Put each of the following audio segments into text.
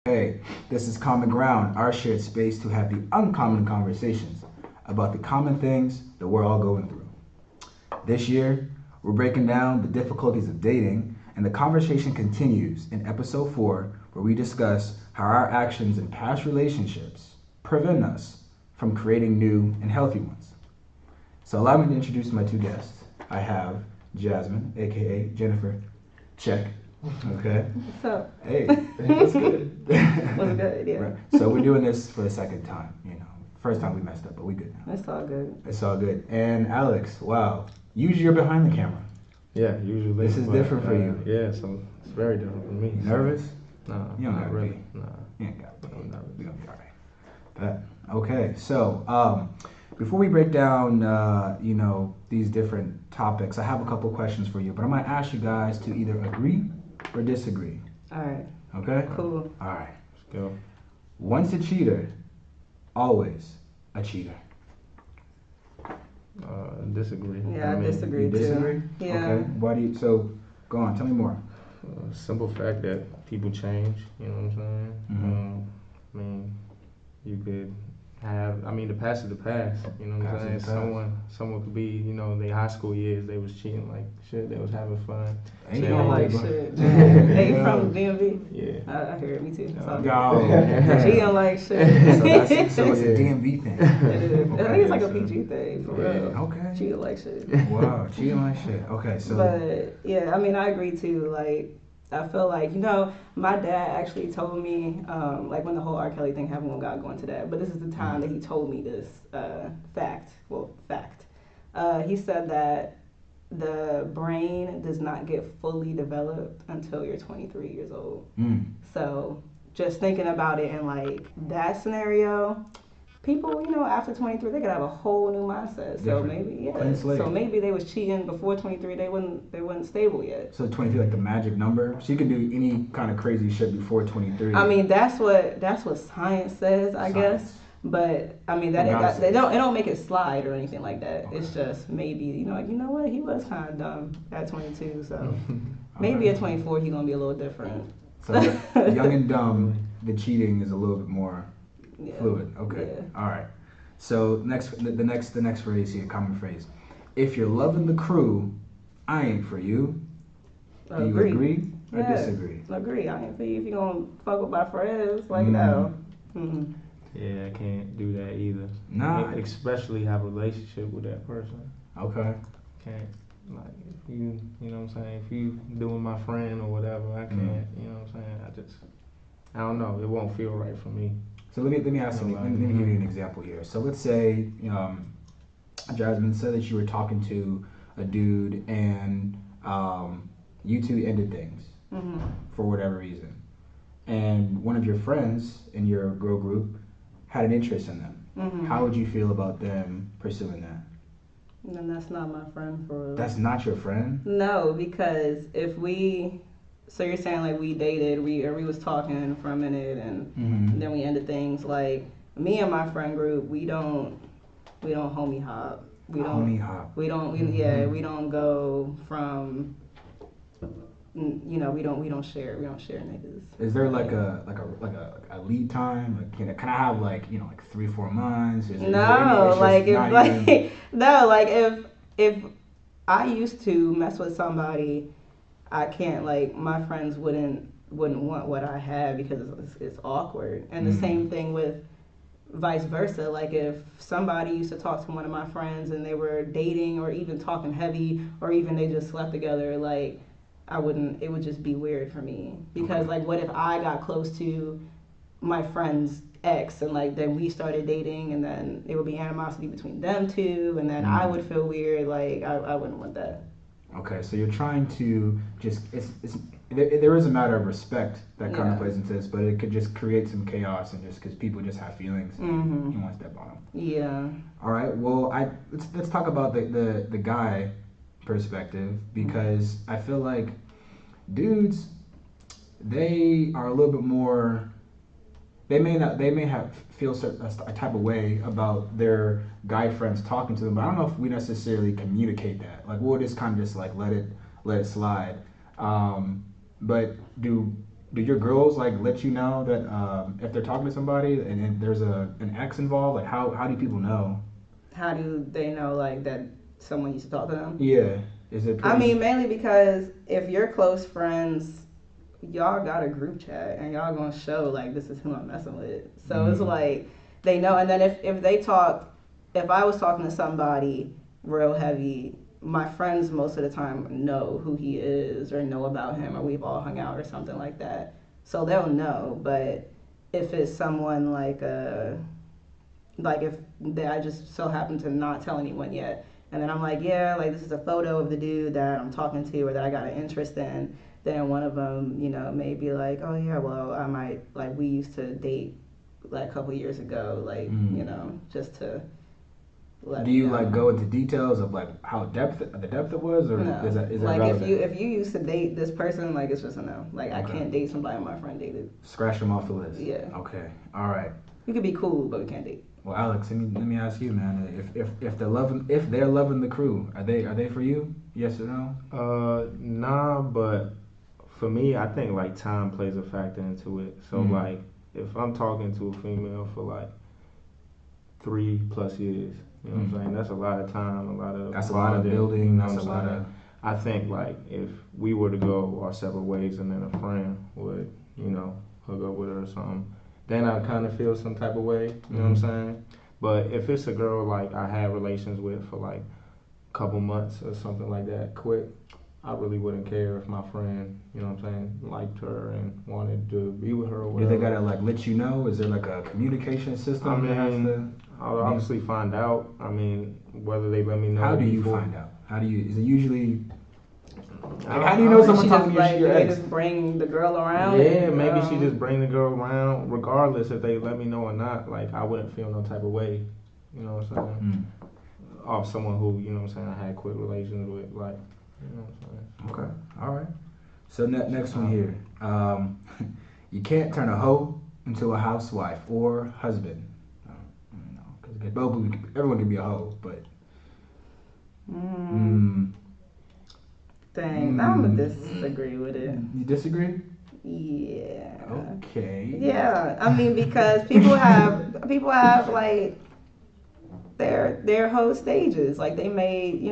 Hey, this is Common Ground, our shared space to have the uncommon conversations about the common things that we're all going through. This year, we're breaking down the difficulties of dating, and the conversation continues in episode 4, where we discuss how our actions in past relationships prevent us from creating new and healthy ones. So, allow me to introduce my two guests. I have Jasmine, aka Jennifer. Check. Okay. What's up? Hey, that's good. What's good? Yeah. Right. So we're doing this for the second time. First time we messed up, but we good now. It's all good. It's all good. And Alex, wow, usually you're behind the camera. Yeah, usually. This is different for you. Yeah, so it's very different for me. You nervous? Nah, You don't not gotta really. be. Nah, You ain't got to be. I'm nervous. We're gonna be all right. But okay, so before we break down, these different topics, I have a couple questions for you. But I'm gonna ask you guys to either agree or disagree. All right. Okay. Cool. All right. Let's go. Once a cheater, always a cheater. Disagree. Yeah, I disagree You too. disagree? Yeah. Okay. Why do you? So, go on. Tell me more. Simple fact that people change. You know what I'm saying? Mhm. I mean, you could have. I mean, the past is the past. You know what Past I'm is saying? the past. Someone could be. You know, they high school years they was cheating like shit. They was having fun. Ain't You no don't like like shit. Yeah. Hey, you from DMV? Yeah. I hear it. Me too. It's all Yo. good. She don't like shit. So it's a DMV thing. It is. I think it's like a Okay. PG thing for Yeah. real. Okay. She don't like shit. Wow, cheating like shit. Okay, so But yeah, I mean, I agree too. Like, I feel like, my dad actually told me, like when the whole R. Kelly thing happened, when God go into that. But this is the time that he told me this fact. Well, fact. He said that the brain does not get fully developed until you're 23 years old. So just thinking about it in like that scenario, people, after 23, they could have a whole new mindset. So Different. maybe, Clean slate. So maybe they was cheating before 23. They wasn't stable yet. so 23 like the magic number. So you can do any kind of crazy shit before 23. I mean, that's what science says, I guess. But I mean, they don't make it slide or anything like that. Okay. It's just maybe like what, he was kind of dumb at 22. So Okay. maybe at 24 he gonna be a little different. So young and dumb, the cheating is a little bit more Yeah. fluid. Okay. Yeah. All right. So the next phrase here, common phrase. If you're loving the crew, I ain't for you. Do you agree or Yeah. disagree? Agree. I ain't for you if you gonna fuck with my friends. Like no. Mm-hmm. Yeah, I can't do that either. Nah. Especially have a relationship with that person. Okay. Can't, like, if you know what I'm saying, if you doing my friend or whatever, I can't, you know what I'm saying, I don't know, it won't feel right for me. So let me ask you. Let me give you an example here. So let's say, Jasmine said that you were talking to a dude and you two ended things for whatever reason, and one of your friends in your girl group had an interest in them. How would you feel about them pursuing that? Then that's not my friend for real. That's not your friend? No, because so you're saying like we dated, we was talking for a minute and then we ended things. Like me and my friend group, we don't homie hop. We don't Homie hop. We don't we don't go from we don't share niggas. Is there like a lead time? Like can I have like 3-4 months? No, if I used to mess with somebody, I can't, like, my friends wouldn't want what I have because it's awkward. And the same thing with vice versa. Like if somebody used to talk to one of my friends and they were dating or even talking heavy or even they just slept together, like it would just be weird for me. Because like what if I got close to my friend's ex and like then we started dating and then it would be animosity between them two and then I would feel weird. Like I wouldn't want that. Okay, so you're trying to just there is a matter of respect that kind of plays into this, but it could just create some chaos and just because people just have feelings, you want to step on them. Yeah. All right. Well, let's talk about the guy perspective because I feel like dudes, they are a little bit more. They may have feel a type of way about their guy friends talking to them, but I don't know if we necessarily communicate that. Like we'll just kind of just like let it slide. But do your girls like let you know that if they're talking to somebody and there's an ex involved? Like how do people know? How do they know like that someone used to talk to them? Yeah, is it I pretty? mean, mainly because if you're close friends, y'all got a group chat and y'all gonna show like this is who I'm messing with. So it's like they know. And then if they talk, if I was talking to somebody real heavy, my friends most of the time know who he is or know about him or we've all hung out or something like that. So they'll know. But if it's someone like if I just so happen to not tell anyone yet, and then I'm like, yeah, like this is a photo of the dude that I'm talking to or that I got an interest in. Then one of them, may be like, oh yeah, well I might like we used to date like a couple years ago, like just to let Do me you know. like go into details of like how the depth it was, or No. is that like relevant? if you used to date this person, like it's just a no. Like I Okay. can't date somebody my friend dated. Scratch them off the list. Yeah. Okay. All right. We could be cool, but we can't date. Well, Alex, let me ask you, man. If they're loving the crew, are they for you? Yes or no? Nah, but for me, I think like time plays a factor into it. So like, if I'm talking to a female for like 3+ years, you know what I'm saying? That's a lot of time, a lot of That's a lot of bonding, building. you know That's what a I'm lot saying? of. I think like if we were to go our separate ways and then a friend would, hook up with her or something, then I kind of feel some type of way, you know what I'm saying? But if it's a girl like I had relations with for like a couple months or something like that, quick, I really wouldn't care if my friend, you know what I'm saying, liked her and wanted to be with her or Do whatever. they gotta like let you know? Is there like a communication system I that has mean, to? I'll obviously find out. I mean, whether they let me know. How do you before. find out? How do you? Is it usually? I Like, how do you know She someone just talking to like your they ex? just bring the girl around. Yeah, and, maybe she just bring the girl around, regardless if they let me know or not. Like I wouldn't feel no type of way, you know what I'm saying? Off someone who, you know what I'm saying, I had quick relations with, like, you know what I'm saying? Okay, all right. So next one here. You can't turn a hoe into a housewife or husband. Because everyone can be a hoe, but. Dang, I'm gonna disagree with it. You disagree? Yeah. Okay. Yeah, I mean because people have like their whole stages. Like they made,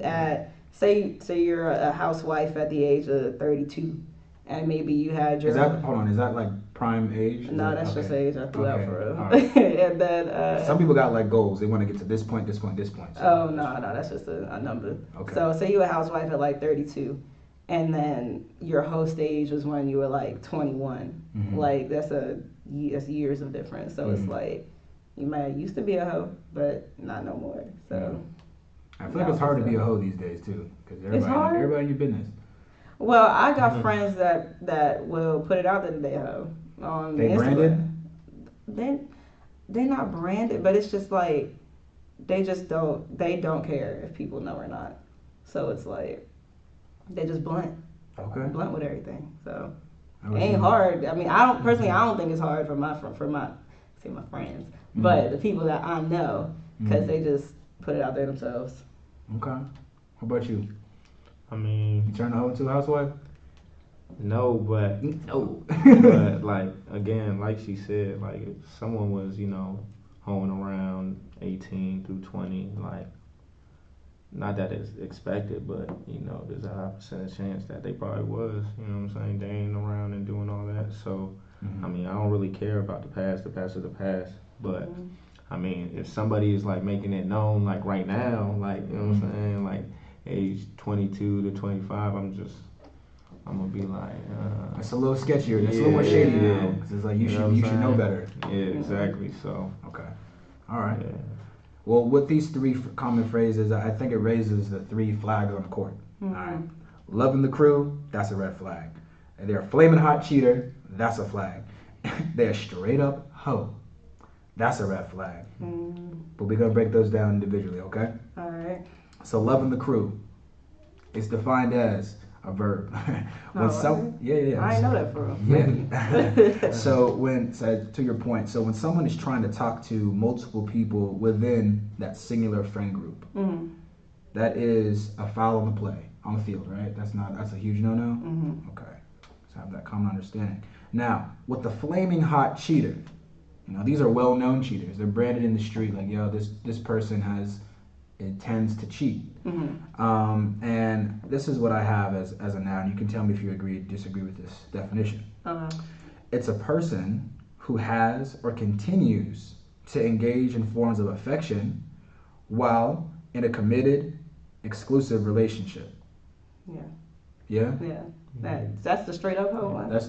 at say you're a housewife at the age of 32, and maybe you had your. Is that like prime age? No, that's just age I threw out for real. Right. And then some people got like goals. They want to get to this point, this point, this point. So no, that's just a number. Okay. So say you a housewife at like 32, and then your host age was when you were like 21. Like that's years of difference. So it's like you might have used to be a hoe, but not no more. So I feel like it's hard to be a hoe these days too, because everybody in your business. Well, I got friends that will put it out that they hoe on they Instagram. Branded? They're not branded, but it's just like they don't care if people know or not. So it's like they just blunt with everything. So it ain't hard. I mean, I don't think it's hard for my friends, but the people that I know, because they just put it out there themselves. Okay. How about you? I mean, you turn a hoe into a housewife? No, but no. But like again, like she said, like if someone was, hoeing around 18 through 20, like not that it's expected, but there's a high percentage chance that they probably was, you know what I'm saying, dating around and doing all that. So I mean, I don't really care about the past is the past, but I mean, if somebody is like making it known like right now, like you know what I'm saying, like age 22 to 25, I'm gonna be like, it's a little sketchier. It's a little more shady now. Cause it's like you should know better. Yeah, exactly. So okay, all right. Yeah. Well, with these three common phrases, I think it raises the three flags on the court. All right, loving the crew, that's a red flag. And they're a flaming hot cheater, that's a flag. They're straight up hoe, that's a red flag. But we're gonna break those down individually, okay? All right. So loving the crew is defined as a verb. Yeah. I know that for real. Yeah. So to your point, so when someone is trying to talk to multiple people within that singular friend group, that is a foul on the play on the field, right? That's a huge no-no. Okay. have that common understanding. Now, with the flaming hot cheater, these are well-known cheaters. They're branded in the street like, yo, this person intends to cheat. And this is what I have as a noun. You can tell me if you agree or disagree with this definition. It's a person who has or continues to engage in forms of affection while in a committed, exclusive relationship. Yeah. Yeah. Yeah. That's the straight up hoe one. That's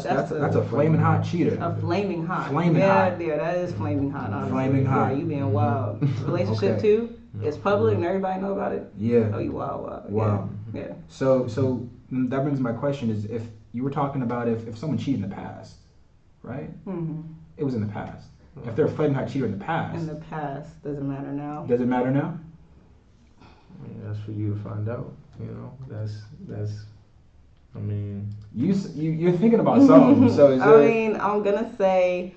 a flaming hot cheater. A flaming hot. Flaming hot. Yeah, that is flaming hot. Honestly. Flaming hot. Yeah, you being wild. Relationship Okay. too. It's public and everybody know about it. Yeah. Oh, you wild. Wow. Yeah. So that brings my question is if you were talking about if someone cheated in the past, right? It was in the past. If they're a flaming hot cheater in the past. In the past, doesn't matter now. Does it matter now? I mean, that's for you to find out. That's. I mean, you're thinking about something. So is there... I mean, I'm gonna say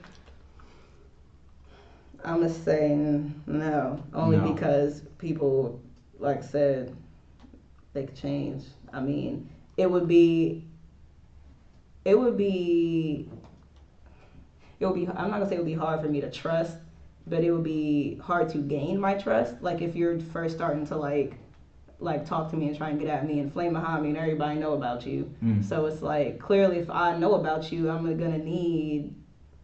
no, only because people, like I said, they could change. I mean, it would be. I'm not gonna say it would be hard for me to trust, but it would be hard to gain my trust. Like if you're first starting to like talk to me and try and get at me and flame behind me and everybody know about you. So it's like clearly if I know about you, I'm gonna need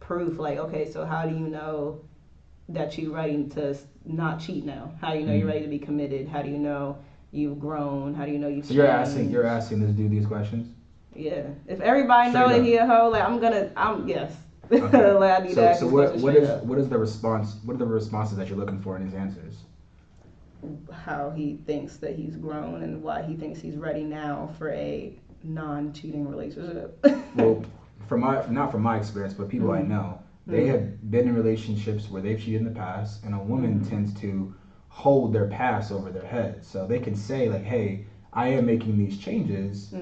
proof. Like, okay, so how do you know that you're ready to not cheat now? How do you know you're ready to be committed? How do you know you've grown? How do you know you've changed? You're asking this dude these questions? Yeah. If everybody know that he a hoe, like yes. Okay. Like, I need to ask so what is the response? What are the responses that you're looking for in his answers? How he thinks that he's grown and why he thinks he's ready now for a non-cheating relationship. Well, not from my experience, but people I know, they have been in relationships where they've cheated in the past, and a woman tends to hold their past over their head. So they can say like, hey, I am making these changes,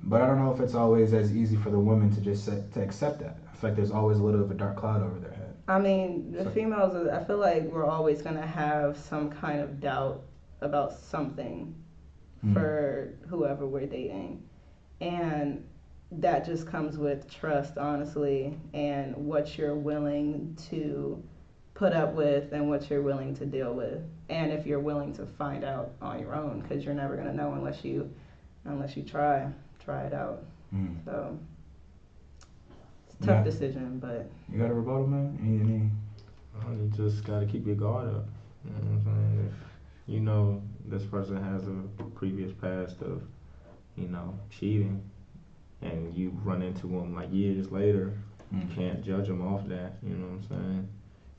but I don't know if it's always as easy for the woman to just to accept that. I feel like there's always a little of a dark cloud over their head. I mean, the females, I feel like we're always going to have some kind of doubt about something for whoever we're dating. And that just comes with trust, honestly, and what you're willing to put up with and what you're willing to deal with. And if you're willing to find out on your own, because you're never going to know unless you try it out. So it's a tough decision, but you got a rebuttal, man? Any? You just got to keep your guard up. You know what I'm saying? If you know this person has a previous past of, cheating, and you run into them like years later, you can't judge them off that. You know what I'm saying?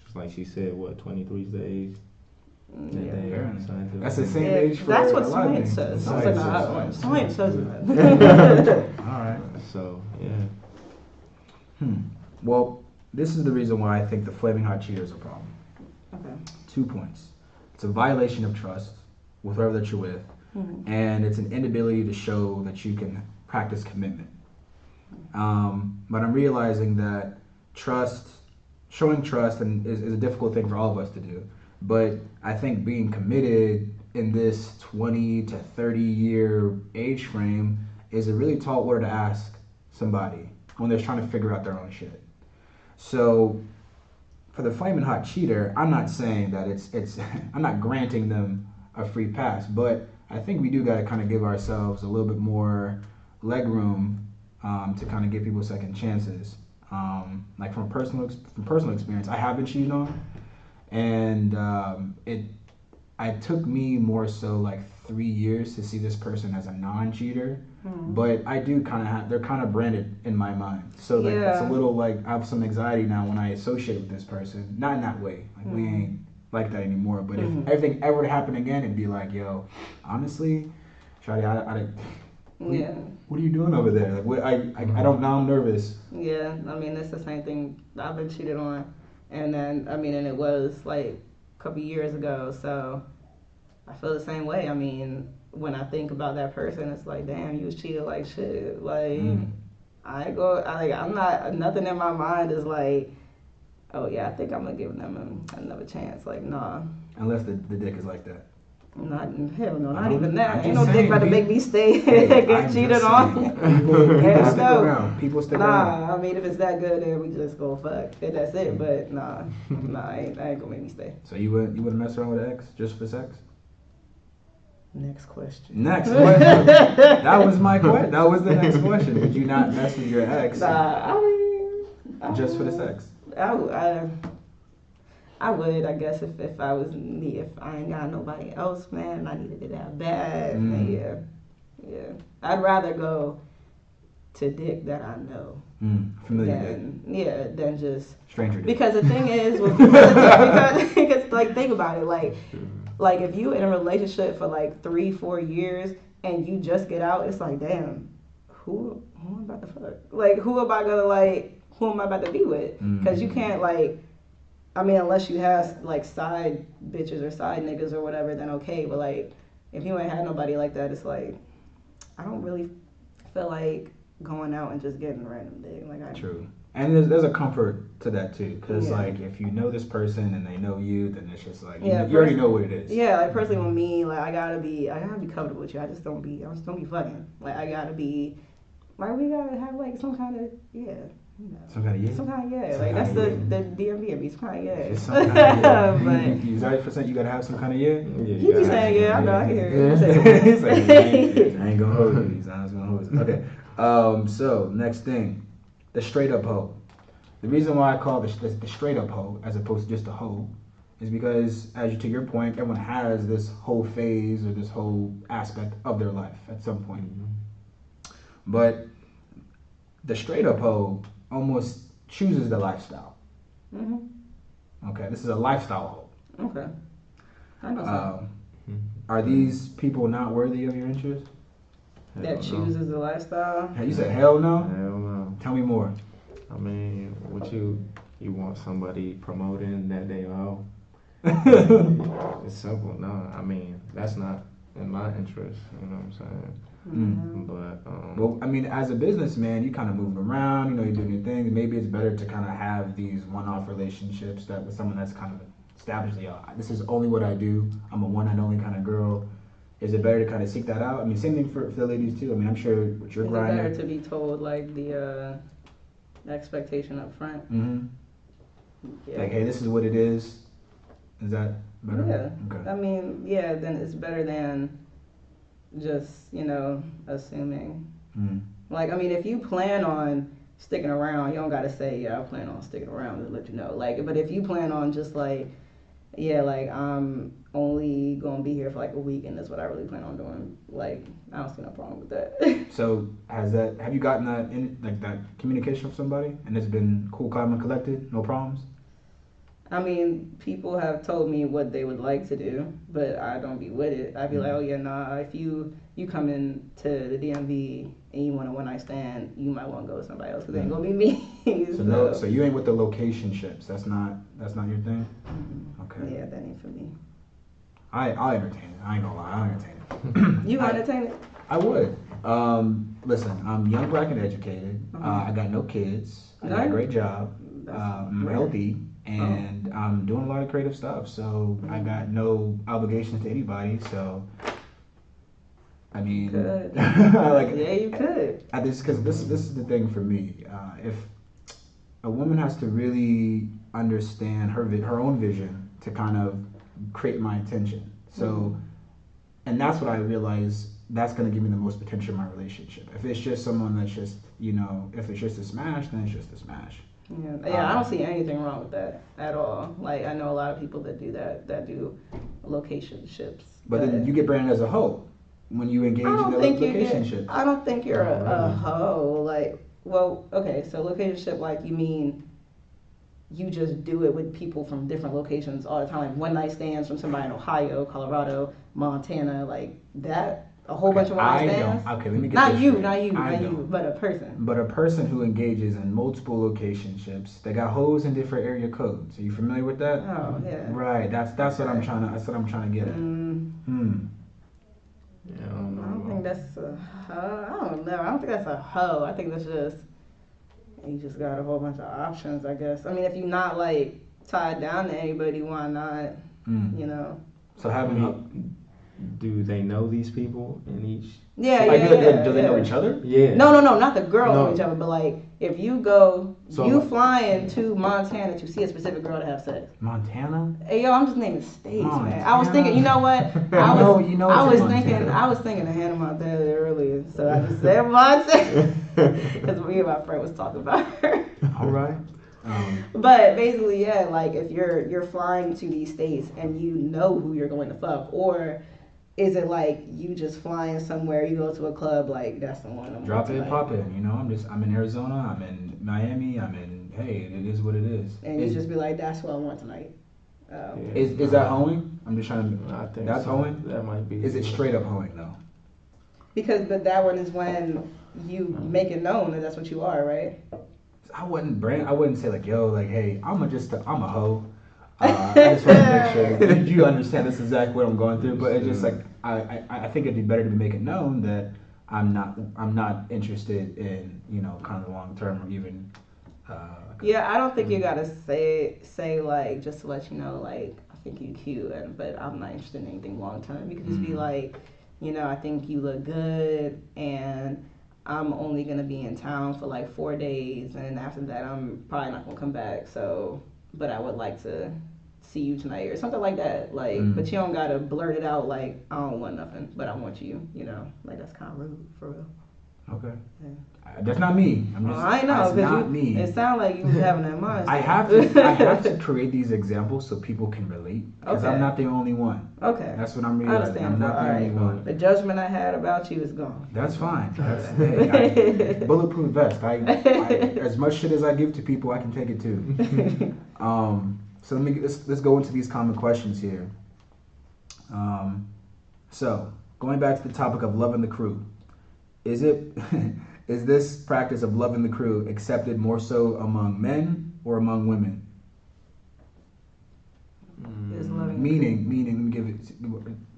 Just like she said, 23 days. That's the same age for that's what a lot of science things. says. Science Says that. All right. So, yeah. Well, this is the reason why I think the flaming hot cheater is a problem. Okay. 2 points. It's a violation of trust with whoever that you're with, and it's an inability to show that you can practice commitment. But I'm realizing that showing trust is a difficult thing for all of us to do. But I think being committed in this 20 to 30 year age frame is a really tall order to ask somebody when they're trying to figure out their own shit. So for the flaming hot cheater, I'm not saying that it's I'm not granting them a free pass, but I think we do got to kind of give ourselves a little bit more leg room to kind of give people second chances. Like from personal experience, I have been cheated on, and it took me more so like 3 years to see this person as a non-cheater, but I do kind of they're kind of branded in my mind, so like it's a little like I have some anxiety now when I associate with this person, not in that way, like we ain't like that anymore, but if everything ever happened again, it'd be like, yo, honestly, Shawty, what are you doing over there? Like, what I don't know. I'm nervous. Yeah, I mean, it's the same thing. I've been cheated on, and then and it was like a couple years ago. So I feel the same way. I mean, when I think about that person, it's like, damn, you was cheated like shit. Like I'm not nothing in my mind is like, oh yeah, I think I'm gonna give them another chance. Like, nah. Unless the dick is like that. Not hell no, not I'm- even I'm that. Ain't just no dick saying, about to be- make me stay Hey, and get I'm cheated just on. saying. People Hell stick no. around. People stick around. Nah, I mean if it's that good, then we just go fuck. And that's it. But nah, I ain't gonna make me stay. So you wouldn't mess around with an ex just for sex? Next question. Next question. That was my question. That was the next question. Would you not mess with your ex Nah, I mean, just for the sex? I would, I guess, if I was me, if I ain't got nobody else, man, and I needed it that bad, then yeah. I'd rather go to dick that I know Familiar than just stranger dick. because the thing is, because like think about it, like if you in a relationship for like 3-4 years and you just get out, it's like damn, who am I about to fuck? Like who am I about to be with? Because you can't like. I mean, unless you have like side bitches or side niggas or whatever, then okay. But like, if you ain't had nobody like that, it's like I don't really feel like going out and just getting random dick. Like True. And there's a comfort to that too, because like if you know this person and they know you, then it's just like you already know what it is. Yeah, like personally with me, like I gotta be comfortable with you. I just don't be fucking. Like I gotta be, like we gotta have like some kind of Some kind of yeah. Some kind of yeah. Like that's the DMV of me. Some kind of yeah. It's some kind of yeah. But you 30%. You gotta have some kind of yeah. You be saying yeah. I know. I can hear He's like, it. I ain't gonna hold you. He's not gonna hold you. Okay. So next thing, the straight up hoe. The reason why I call the straight up hoe as opposed to just a hoe is because, to your point, everyone has this whole phase or this whole aspect of their life at some point. But the straight up hoe almost chooses the lifestyle. Okay, this is a lifestyle hoe. Okay. I know Are these people not worthy of your interest? That chooses the lifestyle? You said hell no? Hell no. Tell me more. I mean, you want somebody promoting that they owe? It's simple. No, I mean that's not in my interest. You know what I'm saying? But well, I mean, as a businessman, you kind of moving around. You know, you're doing your thing. Maybe it's better to kind of have these one-off relationships that with someone that's kind of established. This is only what I do. I'm a one and only kind of girl. Is it better to kind of seek that out? I mean, same thing for the ladies too. I mean, I'm sure what you're grinding. Is it better to be told like the expectation up front? Yeah. Like, hey, this is what it is. Is that better? Yeah. Okay. I mean, yeah. Then it's better than just assuming. Like, I mean, if you plan on sticking around, you don't gotta say, yeah, I plan on sticking around to let you know. Like, but if you plan on just like, yeah, like I'm only gonna be here for like a week and that's what I really plan on doing, like I don't see no problem with that. So have you gotten that in like that communication from somebody and it's been cool, calm, and collected, no problems? I mean, people have told me what they would like to do, but I don't be with it. I'd be like, oh yeah, nah, if you come in to the DMV and you want a one night stand, you might want to go with somebody else because it ain't gonna be me. So you ain't with the location ships. That's not your thing. Okay. Yeah, that ain't for me. I'll entertain it. I ain't gonna lie, I'll entertain it. You entertain it? I would. Listen, I'm young, black, and educated. I got no kids. I got a great job. I'm healthy. And I'm doing a lot of creative stuff, so I got no obligations to anybody. So, I mean, Good. yeah, you could. Because this is the thing for me. If a woman has to really understand her own vision to kind of create my attention, so, and that's what I realize. That's going to give me the most potential in my relationship. If it's just someone that's just, if it's just a smash, then it's just a smash. Yeah, I don't see anything wrong with that at all. Like, I know a lot of people that do that do location-ships. But then you get branded as a hoe when you engage in the location-ship. I don't think you're a hoe. Like, well, okay, so location-ship, like, you mean you just do it with people from different locations all the time. Like, one-night stands from somebody in Ohio, Colorado, Montana, like that. A whole bunch of one-night stands? Okay, let me get not this you, straight. not you, but a person. But a person who engages in multiple location-ships, they got hoes in different area codes. Are you familiar with that? Oh, yeah. Right, that's what I'm trying to get at. Yeah, I don't know. I don't think that's a hoe. I don't know. I don't think that's a hoe. I think that's just, you just got a whole bunch of options, I guess. I mean, if you're not, like, tied down to anybody, why not, So having do they know these people in each? Yeah, Like, yeah, do they know yeah. each other? Yeah. No, not the girl No. know each other, but like if you go, So, you like- flying to Montana to see a specific girl to have sex. Montana? Hey yo, I'm just naming states, man. I was Montana. thinking, you know what? You know I it's was in thinking, Montana. I was thinking of Hannah Montana earlier, so I just said Montana because me and my friend was talking about her. All right. But basically, yeah, like if you're flying to these states and you know who you're going to fuck, or is it like you just flying somewhere, you go to a club, like that's the one I'm Drop with it, tonight. pop it. You know, I'm in Arizona, I'm in Miami, hey, it is what it is. And you just be like, that's what I want tonight. Is that hoeing? I'm just trying to. I think That's so. hoeing. That might be. Is it straight up hoeing though? Because but that one is when you make it known that that's what you are, right? I wouldn't say like, yo, like, hey, I'm a hoe. I just want to make sure that you understand this is exactly what I'm going through. But it's just like I think it'd be better to make it known that I'm not interested in kind of long term or even. Yeah, I don't think you gotta say like just to let you know like I think you cute but I'm not interested in anything long term. You could just be like, I think you look good and I'm only gonna be in town for like 4 days and after that I'm probably not gonna come back. So, but I would like to see you tonight or something like that. Like, but you don't gotta blurt it out like I don't want nothing, but I want you. Like that's kind of rude for real. Okay. Yeah. That's not me. I'm just. I know, it's not me. It sounds like you having that mindset. I have to create these examples so people can relate because I'm Okay. not the only one. Okay. That's what I'm I realizing. understand. I'm not the only one. The judgment I had about you is gone. That's fine. Hey, bulletproof vest. I as much shit as I give to people, I can take it too. So let's go into these common questions here. So going back to the topic of loving the crew, is this practice of loving the crew accepted more so among men or among women? Meaning, let me give it.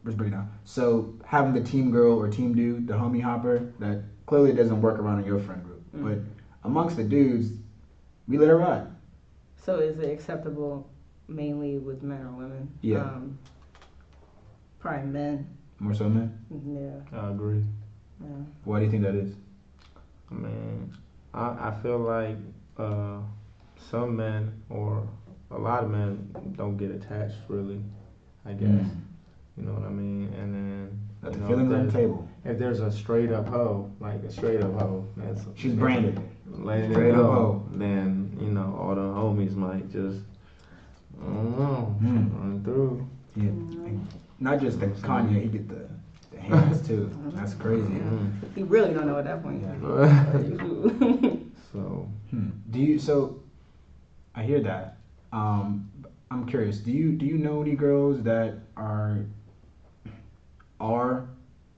Let's break it down. So having the team girl or team dude, the homie hopper, that clearly doesn't work around in your friend group. But amongst the dudes, we let it ride. So is it acceptable mainly with men or women? Yeah. Probably men. More so men? Yeah. I agree. Yeah. Why do you think that is? I mean, I feel like some men or a lot of men don't get attached really, I guess. You know what I mean? And then The feelings on the table. If there's a straight up hoe, She's branded. Letting it Straight up go, hoe. then all the homies might just I don't know run through. Yeah. Not just the Kanye, he get the hands too. That's crazy. He really don't know at that point. Yeah. So. So I hear that. I'm curious. Do you know any girls that are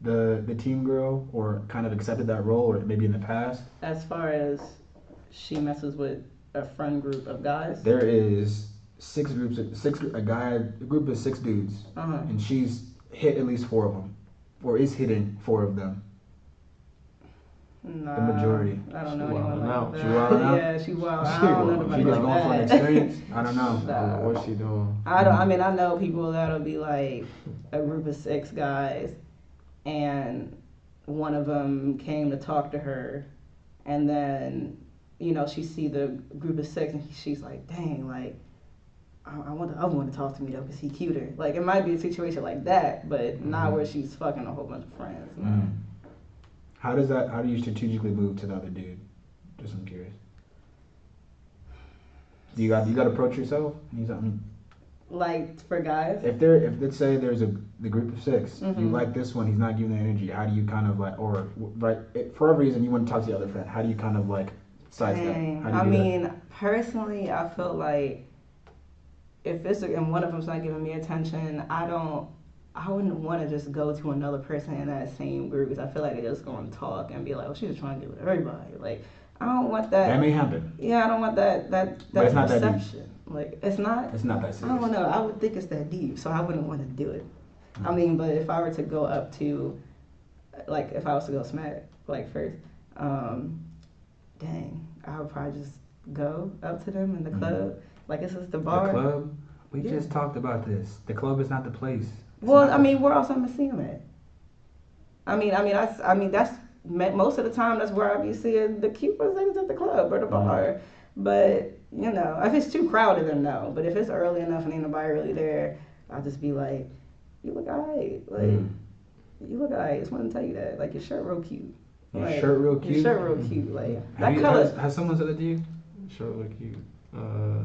the team girl or kind of accepted that role or maybe in the past? As far as she messes with a friend group of guys? There is a group of 6 dudes, and she's hit at least 4 of them, or is hitting 4 of them. Nah, The majority. I don't know She anyone wildin' like out. that. She wildin' out? Yeah, she wild. I don't know nobody She just like going for an that. experience? I don't know. Nah. What's she doing? I mean, I know people that'll be like a group of 6 guys, and one of them came to talk to her, and then, she see the group of 6, and she's like, dang, like, I want the other one to talk to me though, because he cuter. Like, it might be a situation like that, but not where she's fucking a whole bunch of friends. How do you strategically move to the other dude? Just I'm curious. You got to approach yourself? Like for guys? If let's say there's the group of 6, you like this one, he's not giving the energy. How do you kind of like, or like for a reason you want to talk to the other friend? How do you kind of like sidestep? I mean, personally, I feel like if and one of them's not giving me attention, I wouldn't want to just go to another person in that same group because I feel like they're just going to talk and be like, "Oh, she's just trying to get with everybody." Like, I don't want that. That may happen. Yeah, I don't want that But it's not perception. that deep. Like, it's not. It's not that serious. I don't know. I would think it's that deep, so I wouldn't want to do it. I mean, but if I were to go up to, like, if I was to go smack, like, first, dang, I would probably just go up to them in the club. Like, this is the bar. The club? We just talked about this. The club is not the place. Well, not I mean, where else I'm gonna see him at? That's most of the time. That's where I be seeing the cutest things at the club or the bar. But you know, if it's too crowded, then no. But if it's early enough and ain't nobody really there, I'll just be like, "You look alright. Like, you look alright. Just want to tell you that. Like, your shirt real cute. Your Like, shirt real cute. Your shirt real cute. Like Have that color. has someone said that to you? Shirt look cute.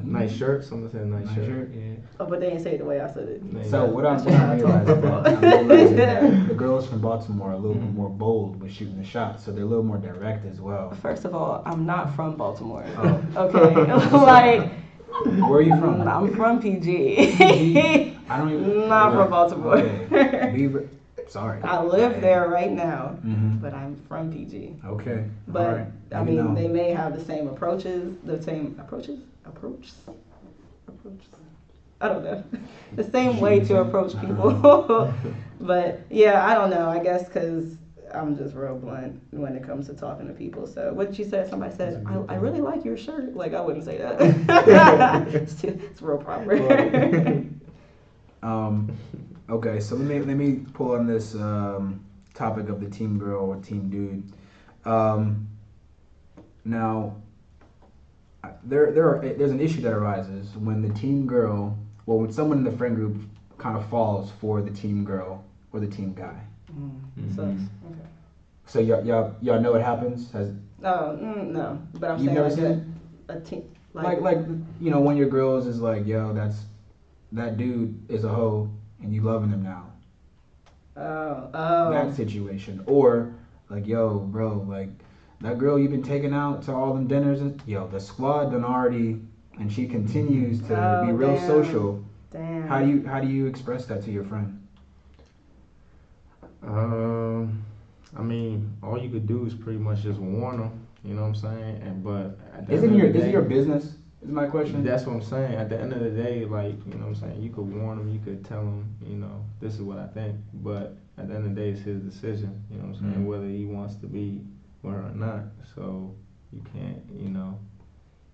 Nice shirt. Someone said nice shirt. Yeah. Oh, but they ain't say it the way I said it. So what I'm That's realizing, what I'm realizing that the girls from Baltimore are a little bit more bold with shooting the shot, so they're a little more direct as well. First of all, I'm not from Baltimore. Oh. Okay, like. Where are you from? I'm from PG. I don't even. Not from Baltimore. Okay. Sorry. I live there right now, but I'm from PG. Okay. But all right. I mean, they may have the same approaches, approaches. I don't know. The same way to approach people. But yeah, I don't know. I guess because I'm just real blunt when it comes to talking to people. So what you said, somebody said, I really like your shirt. Like, I wouldn't say that. It's real proper. Okay, so let me pull on this topic of the team girl or team dude. Now, there's an issue that arises when the team girl, when someone in the friend group kind of falls for the team girl or the team guy. Sucks. Okay. So y'all know what happens? No, but I'm You've saying never like seen it? a team Like you know, one of your girls is like, yo, that dude is a hoe and you loving him now. That situation. Or like, yo, bro, like that girl you've been taking out to all them dinners, and yo, the squad done already, and she continues to be real social. Damn. How do you express that to your friend? I mean, all you could do is pretty much just warn them. You know what I'm saying? But Is it your business? Is my question. That's what I'm saying. At the end of the day, like, you know what I'm saying, you could warn him, you could tell him, you know, this is what I think. But at the end of the day, it's his decision. You know what I'm saying? Whether he wants to be with her or not. So you can't, you know,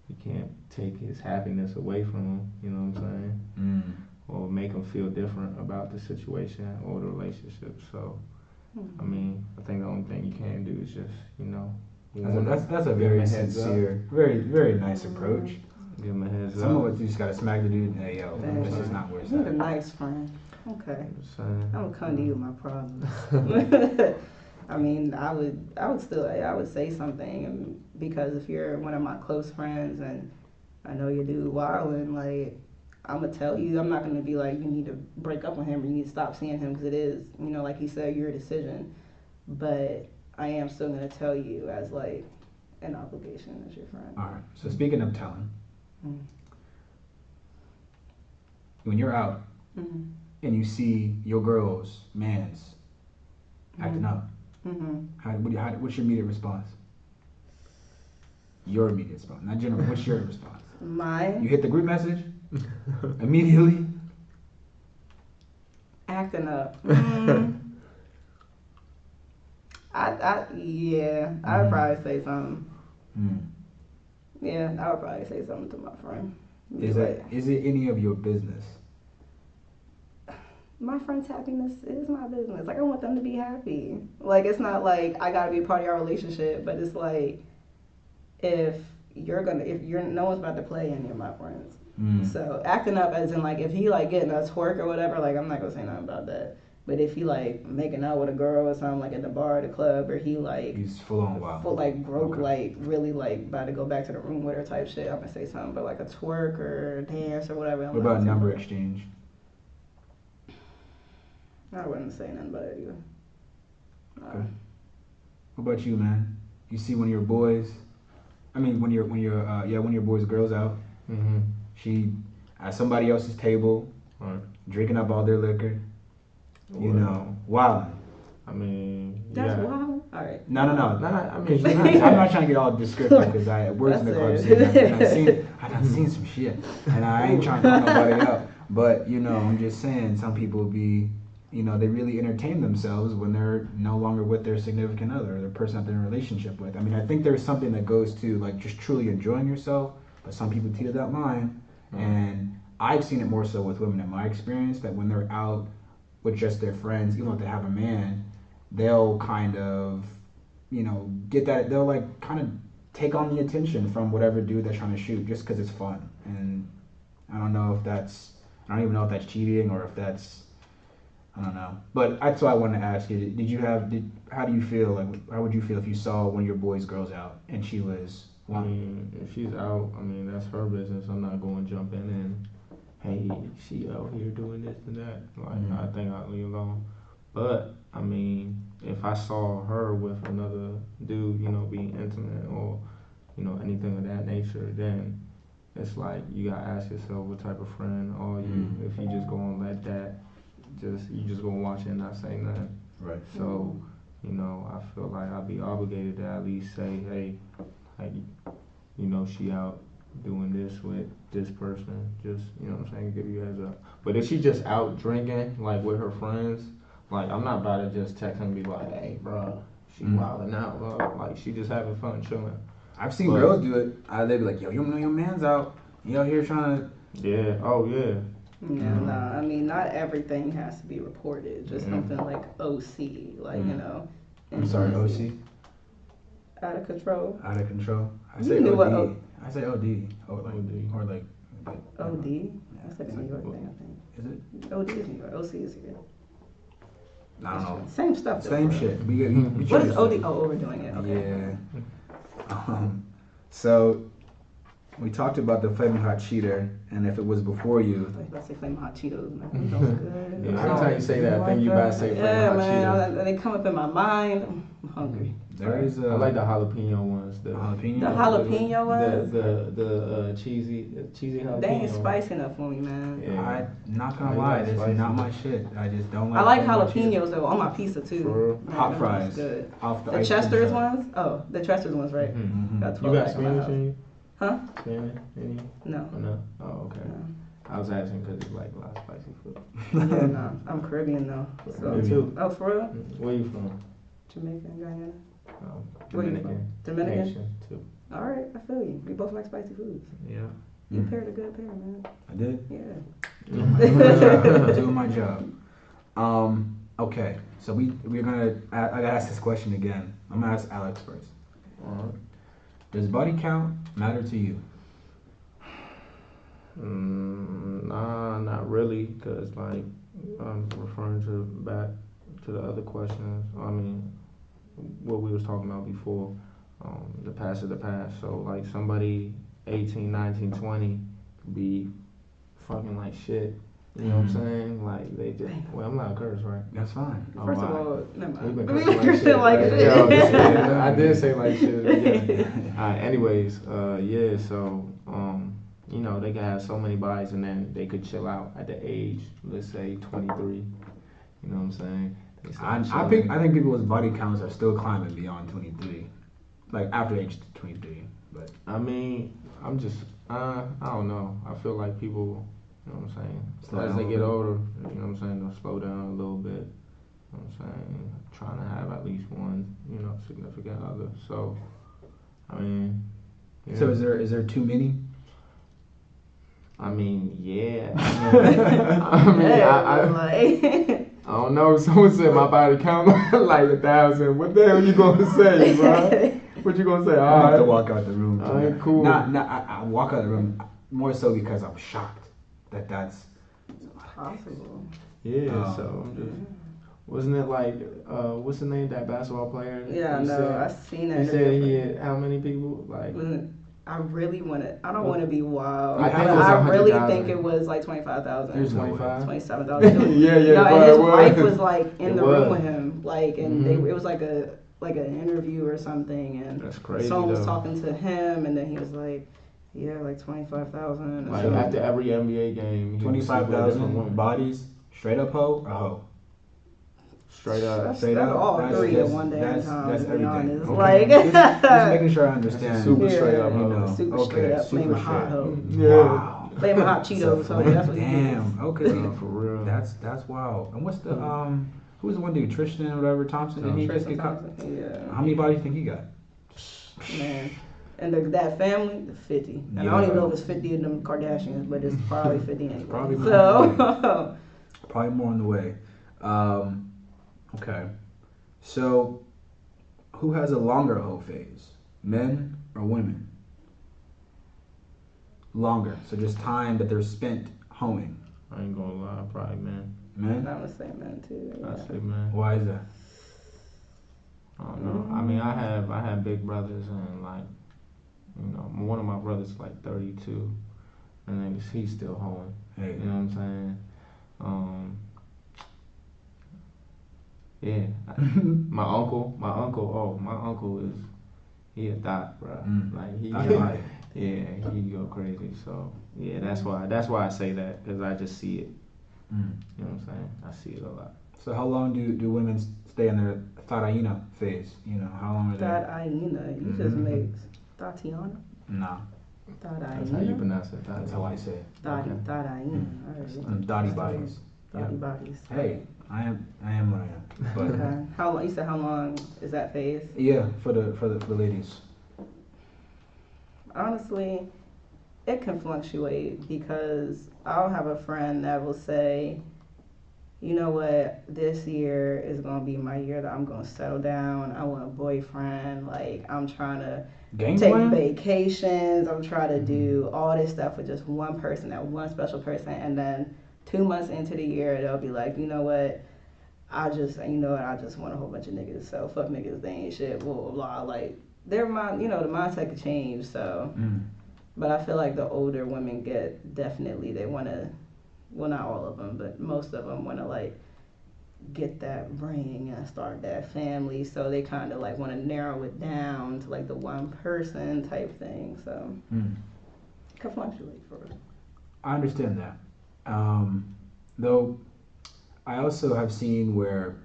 you can't take his happiness away from him. You know what I'm saying? Or make him feel different about the situation or the relationship. So, I mean, I think the only thing you can do is just, you know, that's a very sincere, very very nice approach. Give him a heads up. Some of us just gotta smack the dude and hey, yo, this is not where it's at. He's a nice friend. Okay. I'm gonna come to you with my problems. I mean, I would say something, because if you're one of my close friends and I know you do wilding, like, I'm gonna tell you. I'm not gonna be like, you need to break up with him or you need to stop seeing him, because it is, you know, like you said, your decision. But I am still gonna tell you as like an obligation as your friend. All right. So speaking of telling, when you're out and you see your girl's man's acting up, what's your immediate response? Your immediate response, not general. What's your response? Mine? You hit the group message immediately. Acting up. I would probably say something. Yeah, I would probably say something to my friend. Is it any of your business? My friend's happiness is my business. Like, I want them to be happy. Like, it's not like I gotta be a part of our relationship, but it's like, if no one's about to play any of my friends. So acting up as in like, if he like getting a twerk or whatever, like, I'm not gonna say nothing about that. But if he like making out with a girl or something, like at the bar or the club, or he's full on wild, broke, like really like about to go back to the room with her type shit, I'm gonna say something. But like a twerk or a dance or whatever. What about number exchange? I wouldn't say nothing about it either. Okay. What about you, man? You see one of your boys? I mean, when one of your boys' girls out, she at somebody else's table, drinking up all their liquor. You know, wild. I mean, that's wild. All right. No. I mean, I'm not trying to get all descriptive because I worked in the club scene. I done seen some shit, and I ain't trying to call nobody up. But you know, I'm just saying, some people be, you know, they really entertain themselves when they're no longer with their significant other, or the person that they're in a relationship with. I mean, I think there's something that goes to like just truly enjoying yourself, but some people teeter that line, and I've seen it more so with women in my experience, that when they're out with just their friends, even if they have a man, they'll kind of, get that. They'll like kind of take on the attention from whatever dude they're trying to shoot just because it's fun. And I don't know if that's. I don't even know if that's cheating or if that's. I don't know. But that's why I wanted to ask you. How do you feel? Like, how would you feel if you saw one of your boys' girls out and she was? I mean, if she's out, I mean, that's her business. I'm not going to jump in and, hey, she out here doing this and that. Like, I think I'll leave alone. But, I mean, if I saw her with another dude, being intimate or, anything of that nature, then it's like you got to ask yourself what type of friend are you. If you just go and let that, you just go and watch it and not say nothing. Right. So, I feel like I'd be obligated to at least say, hey, like, she out doing this with this person. Just, what I'm saying, give you a heads up. But if she just out drinking, like, with her friends, like, I'm not about to just text her and be like, hey, bro, she wilding out, bro. Like, she just having fun, chilling. I've seen girls do it. They be like, yo, you know your man's out. You out here trying to... Yeah. Oh, yeah. Yeah, no, I mean, not everything has to be reported. Just something like OC, like, I'm sorry, OC? Out of control. Out of control. I You say knew what OD. I say OD. Or like, OD. Or like... OD? Yeah. That's like a New York thing, I think. Is it? OD is New York. OC is here. I don't know. Same stuff, though. Same shit. What is OD? Oh, overdoing it. Okay. Yeah. So, we talked about the Flaming Hot Cheater, and if it was before you... I was about to say Flaming Hot Cheetos, man. Those good. Yeah, every time you say that, I think you about to say Flaming Hot Cheetos. Man, they come up in my mind. I'm hungry. There is I like the jalapeno ones. The jalapeno? The jalapeno ones? The cheesy jalapeno. They ain't spicy enough for me, man. Yeah. I'm not gonna lie, this is not my shit. I just don't like... I like jalapenos, though, on my pizza, too. Man, hot fries. Good. Off The Chester's ones? Oh, the Chester's ones, right? That's You got Spanish in you? Huh? Spanish in you? No. Oh, no? Oh, okay. No. I was asking because it's like a lot of spicy food. Yeah, no. I'm Caribbean, though. So. Me too. Oh, for real? Where you from? Jamaica and Guyana. Where you from? Dominican. Dominican? Haitian, too. All right, I feel you. We both like spicy foods. Yeah. You paired a good pair, man. I did? Yeah. Doing my job. Okay, so we're gonna... I gotta ask this question again. I'm gonna ask Alex first. Alright. Does body count matter to you? Nah, not really, because, like, I'm referring back to the other questions. I mean, what we was talking about before, the past is the past. So, like, somebody 18, 19, 20 could be fucking like shit. You know what I'm saying? Like, they just... Well, I'm not a curse, right? That's fine. First of all, never mind. We've been cursing like shit. Yeah, I did say like shit. Yeah. Anyways, yeah, so, they could have so many bodies and then they could chill out at the age, let's say 23. You know what I'm saying? I think people's body counts are still climbing beyond 23. Like, after age 23. But I mean, I'm just, I don't know. I feel like people, you know what I'm saying, as they get older, you know what I'm saying, they'll slow down a little bit. You know what I'm saying? Trying to have at least one, significant other. So, I mean. Yeah. So is there too many? I mean, yeah. I I don't know. Someone said my body count like 1,000. What the hell you gonna say, bro? What you gonna say? I have to walk out the room. All right, cool. I walk out the room more so because I'm shocked that's possible. Yeah. So I'm just. Wasn't it like what's the name, that basketball player? Yeah, no, I seen that. He said he had how many people? Like, I really want to. I don't want to be wild. I really think it was like 25,000. There's 25, 27,000. yeah. No, But and his wife was like in the was. room with him, like, and it was like an interview or something, and that's crazy. someone was though. talking to him, and then he was like, yeah, like 25,000. Like after every NBA game, 25,000 bodies, straight up hoe or hoe? Straight up. That's all three in one day that's time. To be everything. honest, Okay. like just making sure I understand. Super straight up, super straight up, super flaming straight. hot hoe, Yeah. Wow. flaming hot Cheetos. So that's what he is. Damn. Okay. For real. That's wild. And what's the who's the one dude, Tristan or whatever, Thompson? Didn't he just get caught? Yeah. How many bodies do you think he got? Man. And that family, 50. And I don't even know if it's 50 of them Kardashians, but it's probably 50 anyway. Probably more. So Probably more on the way. Um, okay. So, who has a longer hoe phase, men or women? Longer. So just time that they're spent hoeing. I ain't gonna lie, probably man. Men? I would say men too. I Yeah. say man. Why is that? I don't know. I mean, I have big brothers, and like, one of my brothers is like 32, and then he's still hoeing. Hey. You know what I'm saying? Yeah. My uncle is he a thought, bro. Like he, Thought. yeah, he go crazy. So yeah, that's why I say that, because I just see it. You know what I'm saying? I see it a lot. So how long do women stay in their Tharaina phase? How long are they? Thadaina. You just make Tatiana. Nah, That's how you Thadaina. pronounce it. that's how I say it. Thadaina. Dotty bodies. Thotty bodies. Hey, I am what I am. But Okay. How long? You said how long is that phase? yeah, for the ladies. Honestly, it can fluctuate because I'll have a friend that will say, you know what, this year is going to be my year that I'm going to settle down. I want a boyfriend. Like, I'm trying to Game take plan? vacations. I'm trying to do all this stuff with just one person, that one special person. And then 2 months into the year, they'll be like, you know what, I just want a whole bunch of niggas. So fuck niggas, they ain't shit, blah, blah, blah. Like, their mind, the mindset could change. So, but I feel like the older women get, definitely they want to, well, not all of them, but most of them want to like get that ring and start that family. So they kind of like want to narrow it down to like the one person type thing. So it can fluctuate for real. I understand that. Though I also have seen where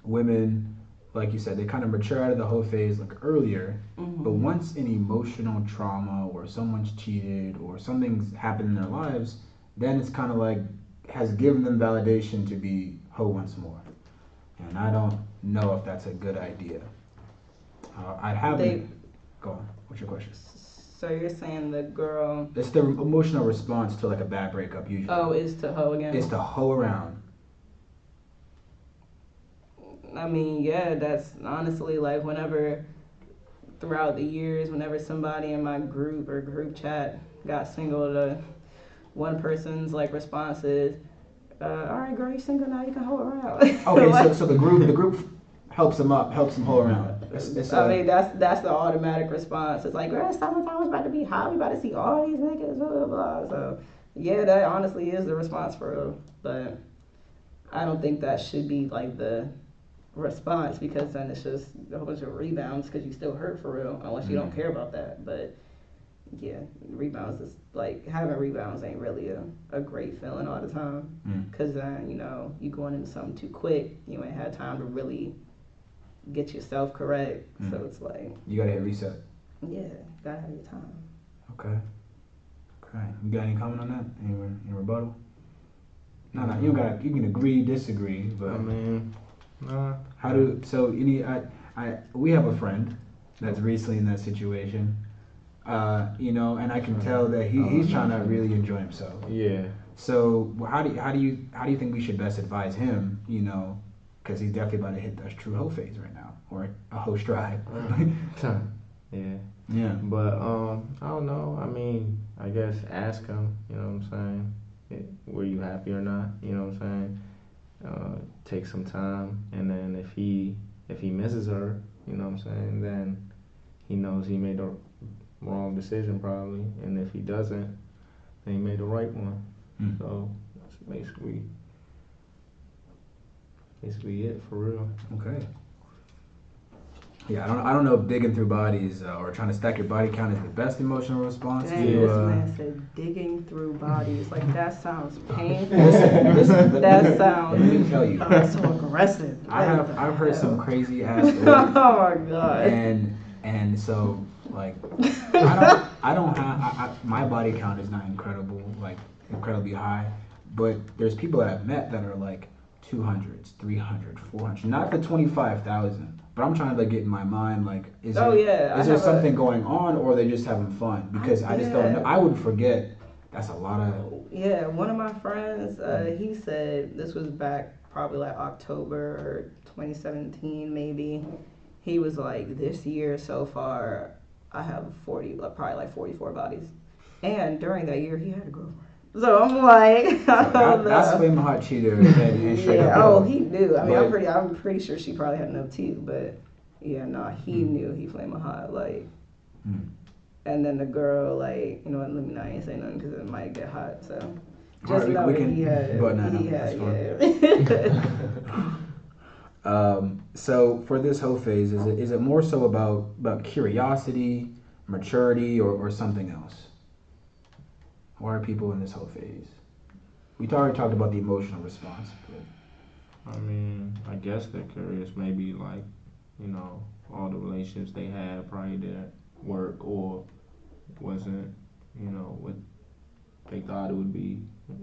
women, like you said, they kind of mature out of the whole phase like earlier, but once an emotional trauma or someone's cheated or something's happened in their lives, then it's kind of like has given them validation to be hoe once more. And I don't know if that's a good idea. I'd have go on. What's your question? So you're saying the girl? It's the emotional response to like a bad breakup usually. Oh, is to hoe again? It's to hoe around. I mean, yeah, that's honestly like whenever throughout the years, whenever somebody in my group or group chat got single, one person's like response is, all right, girl, you single now, you can hold around. Okay, like, so the group helps them up, helps them hold around. I mean, that's the automatic response. It's like, girl, summertime's about to be hot. We about to see all these niggas, blah, blah, blah. So, yeah, that honestly is the response for real. But I don't think that should be like the response, because then it's just a whole bunch of rebounds because you still hurt for real, unless you don't care about that. But yeah, rebounds is like having rebounds ain't really a great feeling all the time, because then you going into something too quick, you ain't had time to really get yourself correct. So it's like you gotta hit reset. Yeah, gotta have your time. Okay. You got any comment on that? Any rebuttal? No, you don't got. You can agree, disagree, but I mean, nah. We have a friend that's recently in that situation. And I can tell that he's trying to really enjoy himself. Yeah. So how do you think we should best advise him? Because he's definitely about to hit that true hoe phase right now, or a hoe stride. Yeah. Yeah. But I don't know. I mean, I guess ask him. You know what I'm saying? Were you happy or not? You know what I'm saying? Take some time, and then if he misses her, you know what I'm saying, then he knows he made the wrong decision probably, and if he doesn't, then he made the right one. So that's basically it for real. Okay. Yeah, I don't know if digging through bodies or trying to stack your body count is the best emotional response. Dang, this man said digging through bodies. Like, that sounds painful. Listen, that sounds. Let me tell you. So aggressive. I've heard some crazy ass. Oh my god. And so like I don't have my body count is not incredible, like incredibly high, but there's people that I've met that are like 200s, 300, 400, not for 25,000. But I'm trying to like get in my mind, like, is there something going on, or are they just having fun? Because I just don't know. I would forget. That's a lot of. Yeah, one of my friends, he said this was back probably like October 2017 maybe. He was like, this year so far, I have 40, probably like 44 bodies. And during that year, he had a girlfriend. So I'm like, I don't know. That's flaming hot cheater and straight up. Oh, he knew. I mean, But- I'm pretty sure she probably had enough too. But yeah, no, he knew he flaming hot. Like, and then the girl, like, you know what? Let me not ain't say nothing because it might get hot. So just Alright, know we that can- he had, but no, he that's had, yeah. So for this whole phase, is it more so about curiosity, maturity, or something else? Why are people in this whole phase? We already talked about the emotional response. But I mean, I guess they're curious. Maybe like, you know, all the relationships they had probably didn't work or wasn't, you know, what they thought it would be,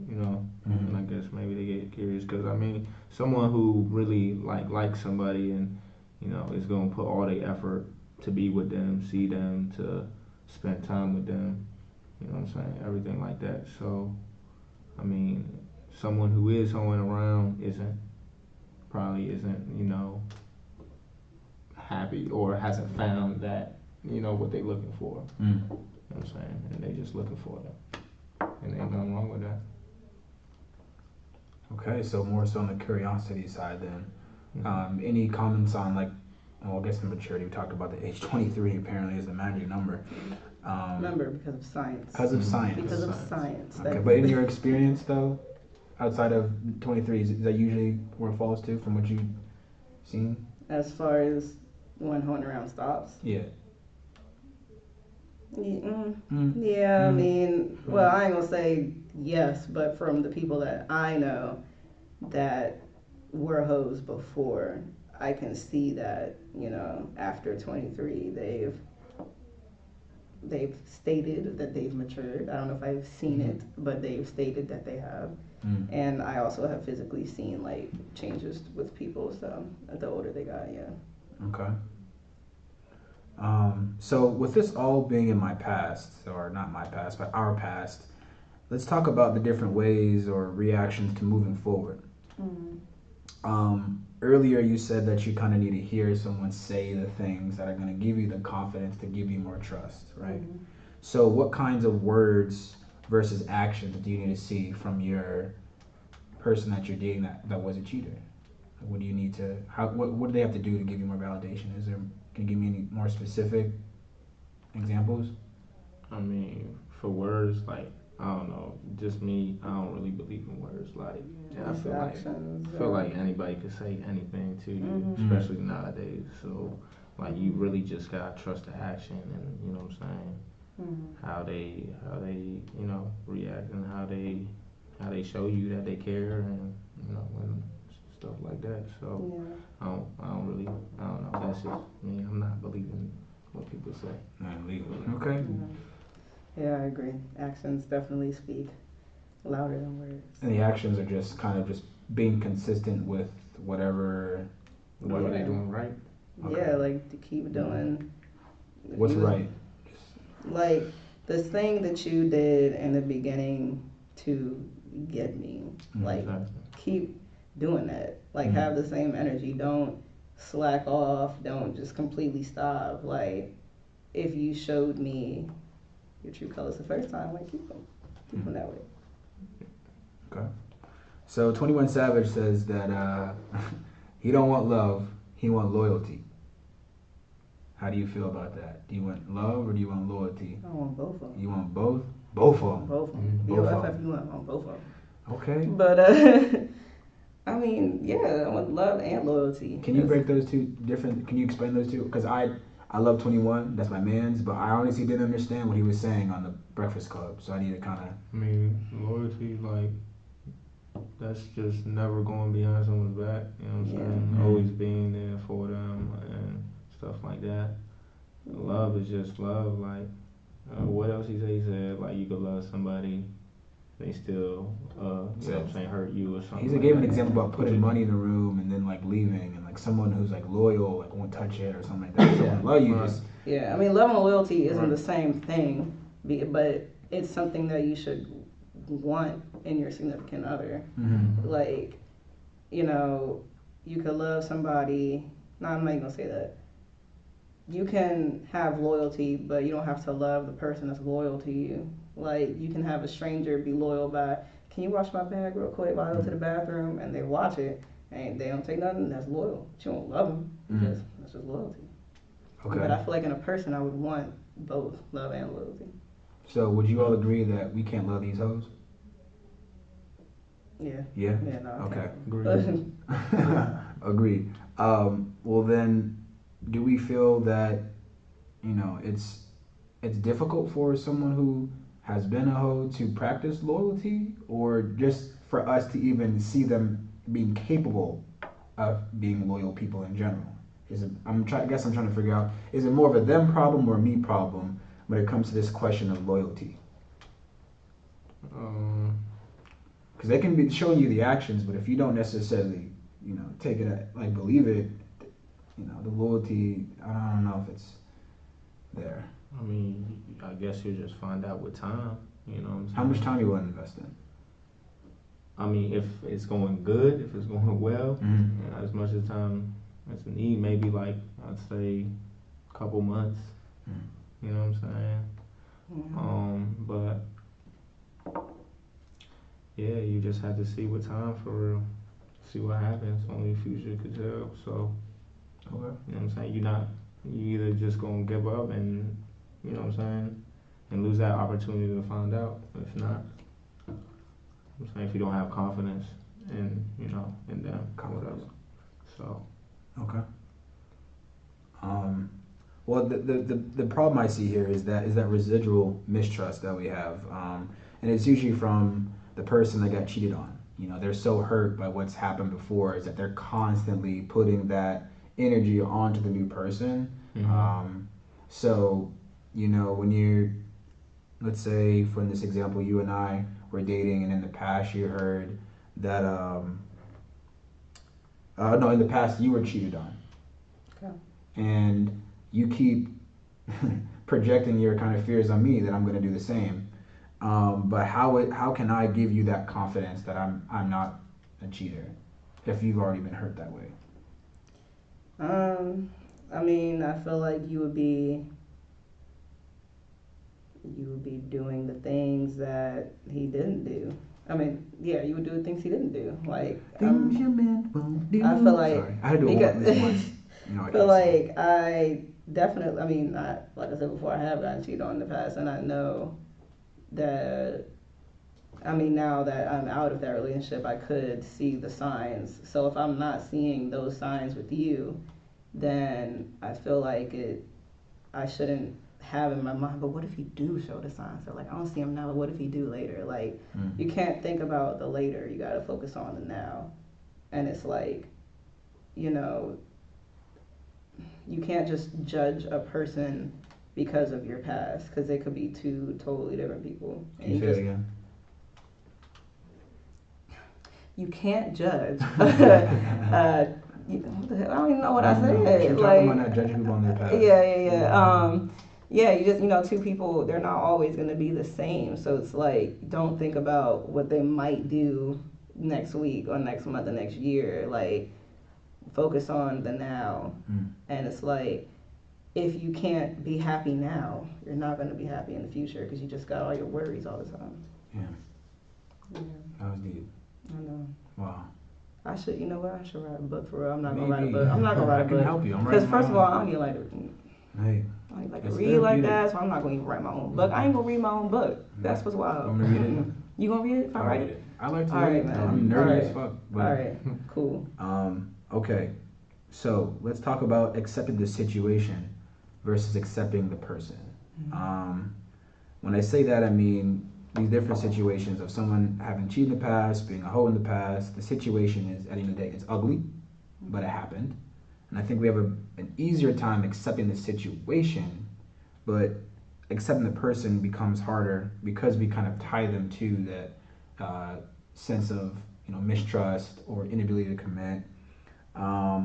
you know. And I guess maybe they get curious because I mean, someone who really likes somebody and you know is gonna put all their effort to be with them, see them, to spend time with them. You know what I'm saying? Everything like that. So, I mean, someone who is hoeing around probably isn't, you know, happy or hasn't found that, you know, what they're looking for. You know what I'm saying? And they just looking for that. And ain't nothing wrong with that. Okay, so more so on the curiosity side then. Any comments on like, well, I guess the maturity, we talked about the age 23 apparently is the magic number. Remember, because of science. Because of science. Because of science. Okay, but in your experience though, outside of 23, is that usually where it falls to from what you've seen? As far as when hoeing around stops? Yeah. Yeah, I mean, well, I ain't gonna say yes, but from the people that I know that were hoes before, I can see that, you know, after 23, they've stated that they've matured. I don't know if I've seen it, but they've stated that they have. And I also have physically seen like changes with people. So the older they got, yeah. Okay. So with this all being in my past, or not my past, but our past, let's talk about the different ways or reactions to moving forward. Earlier you said that you kind of need to hear someone say the things that are going to give you the confidence to give you more trust, right? So what kinds of words versus actions do you need to see from your person that you're dating that was a cheater? What do you need to, what do they have to do to give you more validation? Can you give me any more specific examples? I mean, for words, like, I don't know, just me, I don't really believe in words. Like, I feel like anybody could say anything to you, especially nowadays. So, like, you really just gotta trust the action and, you know what I'm saying? How they, you know, react and how they show you that they care and, you know, and stuff like that. So, I don't know. That's just me. I'm not believing what people say. Not legally. Okay. Yeah, I agree. Actions definitely speak louder than words. And the actions are just kind of just being consistent with whatever What are they doing right? Okay. Yeah, like to keep doing. What's right? Like the thing that you did in the beginning to get me. Like keep doing that. Like have the same energy. Don't slack off. Don't just completely stop. Like if you showed me your true colors the first time, like keep them that way. Okay. So 21 Savage says that he don't want love, he want loyalty. How do you feel about that? Do you want love or do you want loyalty? I want both of them. You want both? Both of them. Both of them. BOFF, you want both of them. Okay. But I mean, yeah, I want love and loyalty. Can you break those two different? Can you explain those two? Because I love 21. That's my man's, but I honestly didn't understand what he was saying on the Breakfast Club, so I need to kind of. I mean, loyalty, like, that's just never going behind someone's back. You know what I'm saying? Always being there for them and stuff like that. Love is just love. Like, what else he said? He said, like, you could love somebody, they still, you know what I'm saying, hurt you or something. He gave an example about putting money in the room and then like leaving, and like someone who's like loyal, like won't touch it or something like that. Someone love you just. Yeah, I mean, love and loyalty isn't the same thing, but it's something that you should want in your significant other. Like, you know, you could love somebody. No, I'm not even gonna say that. You can have loyalty, but you don't have to love the person that's loyal to you. Like you can have a stranger be loyal by, can you wash my bag real quick while I go to the bathroom? And they watch it, and they don't take nothing. That's loyal. But you don't love them because that's just loyalty. Okay. But I feel like in a person, I would want both love and loyalty. So would you all agree that we can't love these hoes? Yeah. Yeah? Yeah. No. Okay. Agreed. Agreed. Well then, do we feel that, it's difficult for someone who has been a hoe to practice loyalty, or just for us to even see them being capable of being loyal people in general? I guess I'm trying to figure out, is it more of a them problem or a me problem when it comes to this question of loyalty? Um, Because they can be showing you the actions, but if you don't necessarily, take it like believe it, the loyalty, I don't know if it's there. I mean, I guess you'll just find out with time. You know what I'm saying? How much time you want to invest in? I mean, if it's going good, if it's going well, Mm-hmm. as much as time as a need, maybe like I'd say a couple months. You know what I'm saying? But yeah, you just have to see with time for real. See what happens. Only the future could tell. So, Okay. you know what I'm saying? You either just gonna give up and, you know what I'm saying, and lose that opportunity to find out. If not, I'm saying if you don't have confidence in, in them, whatever. So. Okay. Well, the problem I see here is that residual mistrust that we have, and it's usually from the person that got cheated on. They're so hurt by what's happened before, is that they're constantly putting that energy onto the new person. So, when you're, let's say, for this example, you and I were dating, and in the past you heard that, no, in the past you were cheated on. Okay. And you keep projecting your kind of fears on me that I'm going to do the same. But how can I give you that confidence that I'm not a cheater if you've already been hurt that way? I mean, I feel like you would be doing the things that he didn't do. I mean, yeah, you would do the things he didn't do. Like Things your man won't do. I feel like Sorry, I had to do it this once. I feel like I definitely. I mean, like I said before, I have gotten cheated on in the past, and I know that. I mean, now that I'm out of that relationship, I could see the signs. So if I'm not seeing those signs with you, then I feel like I shouldn't have in my mind, but what if he do show the signs? So like, I don't see him now, but what if he do later? Like, you can't think about the later. You got to focus on the now. And it's like, you can't just judge a person because of your past, because they could be two totally different people. Can you say it again? You can't judge. What the hell? I don't even know what I said. You're talking about not judging people on their past. Yeah, you just, two people, they're not always going to be the same. So it's like, don't think about what they might do next week or next month or next year. Like, focus on the now. And it's like, if you can't be happy now, you're not going to be happy in the future because you just got all your worries all the time. Yeah. That was deep. I know. Wow. I should, you know what? I should write a book for real. I'm not Maybe. gonna write a book. I'm not gonna write a book. I can help you. Because first of all, I don't even like to. Hey. I don't even like to It's read like therapeutic. that, so I'm not gonna even write my own book. I ain't gonna read my own book. That's what's wild. I'm gonna read it. You gonna read it if I write it? I like to All read right, it. man. I'm nerdy All right. as fuck. But, All right, cool. Okay. So let's talk about accepting the situation versus accepting the person. When I say that, I mean these different situations of someone having cheated in the past, being a hoe in the past. The situation is, at the end of the day, it's ugly, but it happened. And I think we have an easier time accepting the situation, but accepting the person becomes harder because we kind of tie them to that sense of mistrust or inability to commit. But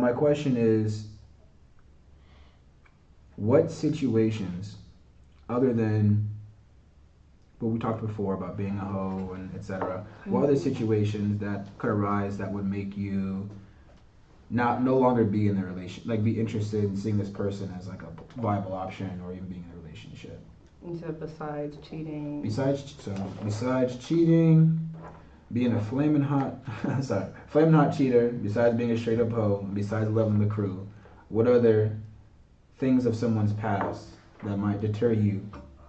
my question is, what situations, other than what we talked before about being a hoe and etc. What other situations that could arise that would make you not no longer be in the relation, like be interested in seeing this person as like a viable option or even being in a relationship? You said besides cheating. Besides cheating, being a flaming hot, sorry, flaming hot cheater. Besides being a straight up hoe, besides loving the crew, what other things of someone's past that might deter you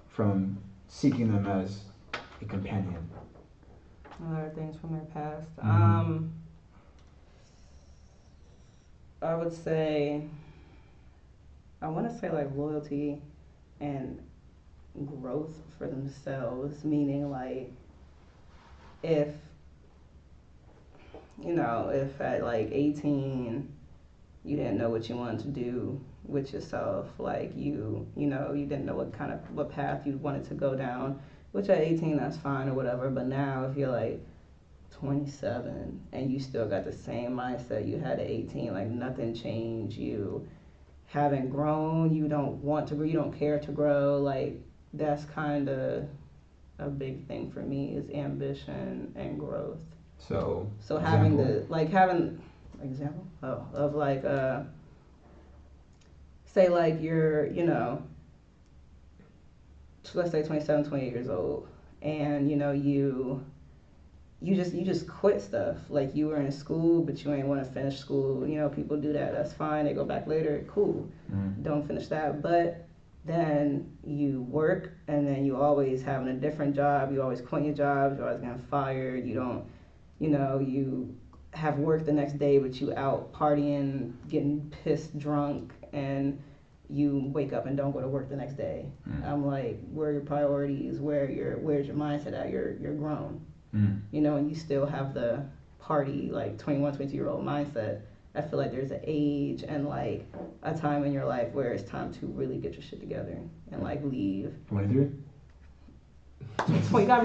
from seeking them as a companion? Other things from their past. Mm-hmm. I would say, I want to say like loyalty and growth for themselves, meaning like if, if at like 18 you didn't know what you wanted to do with yourself, like you didn't know what path you wanted to go down, which at 18 that's fine or whatever, but now if you're like 27 and you still got the same mindset you had at 18, like nothing changed, you haven't grown, you don't want to grow, you don't care to grow, like that's kind of a big thing for me is ambition and growth. So having the like having example of like say like you're let's say 27, 28 years old, and you just quit stuff. Like you were in school, but you ain't want to finish school. People do that. That's fine. They go back later. Cool. Don't finish that. But then you work, and then you always having a different job. You always quit your job. You're always getting fired. You don't, you have work the next day, but you out partying, getting pissed drunk, and you wake up and don't go to work the next day. I'm like, where are your priorities? Where's your mindset at? You're grown. And you still have the party, like 21, 22-year-old mindset. I feel like there's an age and like a time in your life where it's time to really get your shit together and like leave. 23? You gotta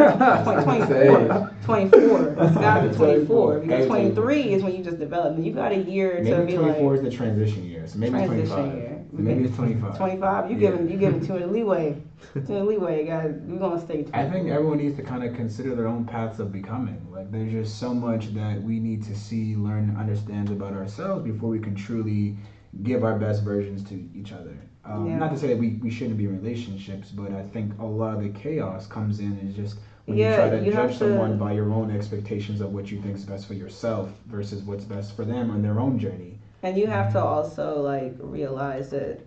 be 24. 24. It's gotta be 24. Because 23 is when you just develop. And you got a year maybe to be 24 like. is the transition year. So maybe transition 25. year. Maybe it's 25. 25. You give too much leeway. Guys. We're gonna stay 24. I think everyone needs to kind of consider their own paths of becoming. Like there's just so much that we need to see, learn, and understand about ourselves before we can truly give our best versions to each other. Not to say that we shouldn't be in relationships, but I think a lot of the chaos comes in is just when you try to judge someone by your own expectations of what you think is best for yourself versus what's best for them on their own journey. And you have to also like realize that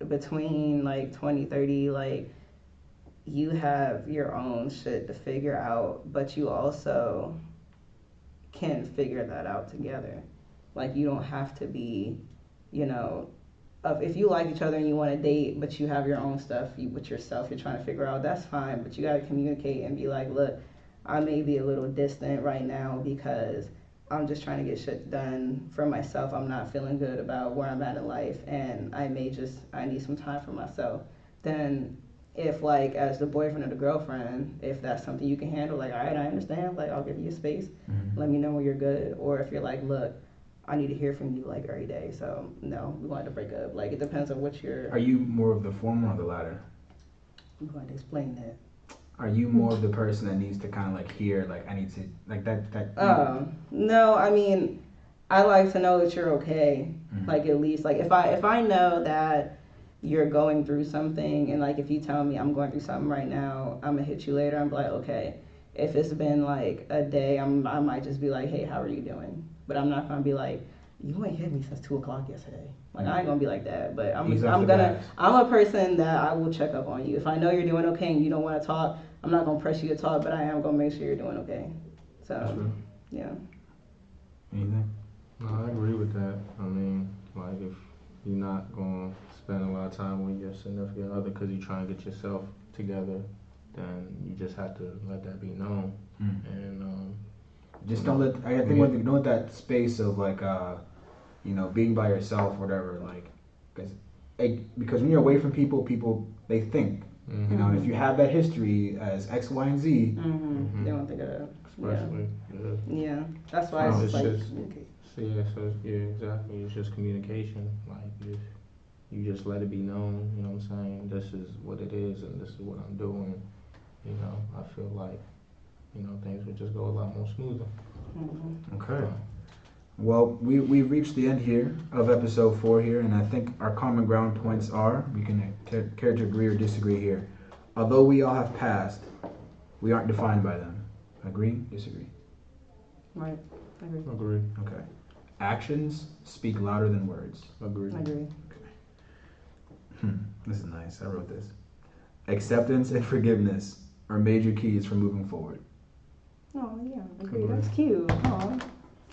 between like 20, 30, like you have your own shit to figure out, but you also can figure that out together. Like you don't have to be, if you like each other and you want to date, but you have your own stuff with yourself, you're trying to figure out, that's fine, but you got to communicate and be like, look, I may be a little distant right now because I'm just trying to get shit done for myself. I'm not feeling good about where I'm at in life, and I need some time for myself. Then if like as the boyfriend or the girlfriend, if that's something you can handle, like, all right, I understand, like I'll give you space, let me know when you're good. Or if you're like, look, I need to hear from you like every day, so no, we wanted to break up. Like it depends on what you're. Are you more of the former or the latter? I'm going to explain that. Are you more of the person that needs to kind of like hear, like I need to, like that? No, I mean, I like to know that you're okay. Like at least, like if I know that you're going through something, and like if you tell me I'm going through something right now, I'm gonna hit you later. I'm like, okay. If it's been like a day, I might just be like, hey, how are you doing? But I'm not gonna be like, you ain't hit me since 2:00 yesterday. Like I ain't gonna be like that. But I'm a person that I will check up on you. If I know you're doing okay and you don't want to talk, I'm not gonna press you to talk, but I am gonna make sure you're doing okay. So yeah. Anything? No, I agree with that. I mean, like if you're not gonna spend a lot of time with your significant other because you're trying to get yourself together, then you just have to let that be known. And just don't let. I think when you know that space of like, being by yourself, or whatever. Like, because when you're away from people they think. If you have that history as X, Y, and Z, they don't think of that. Especially, yeah. That's why it's like communicate. Exactly. It's just communication. Like you just let it be known. You know what I'm saying? This is what it is, and this is what I'm doing. you know, I feel like, you know, things would just go a lot more smoother. Okay. Well, we've reached the end here of episode 4 here, and I think our common ground points are, we can care to agree or disagree here. Although we all have passed, we aren't defined by them. Agree? Disagree? Right. Agree. Agree. Okay. Actions speak louder than words. Agree. Agree. This is nice. I wrote this. Acceptance and forgiveness are major keys for moving forward. Oh yeah, agree. That's cute. Oh,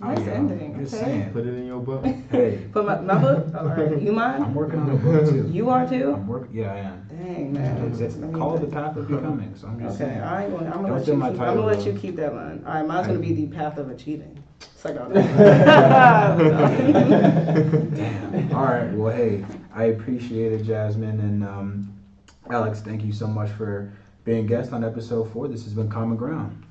nice yeah, ending. I'm just Okay. saying. Put it in your book. Hey, Put my book. All right. You I'm mind? working on a book too. You are too. I'm working. Yeah, I am. Dang man. It's called The Path of Becoming. So I'm just Okay, saying. I ain't going. I'm Don't gonna let steal you my keep. title, I'm gonna let though. you keep that one. All right, mine's gonna be the path of achieving. It's like all Damn. All right. Well, hey, I appreciate it, Jasmine, and Alex. Thank you so much for being guest on episode 4. This has been Common Ground.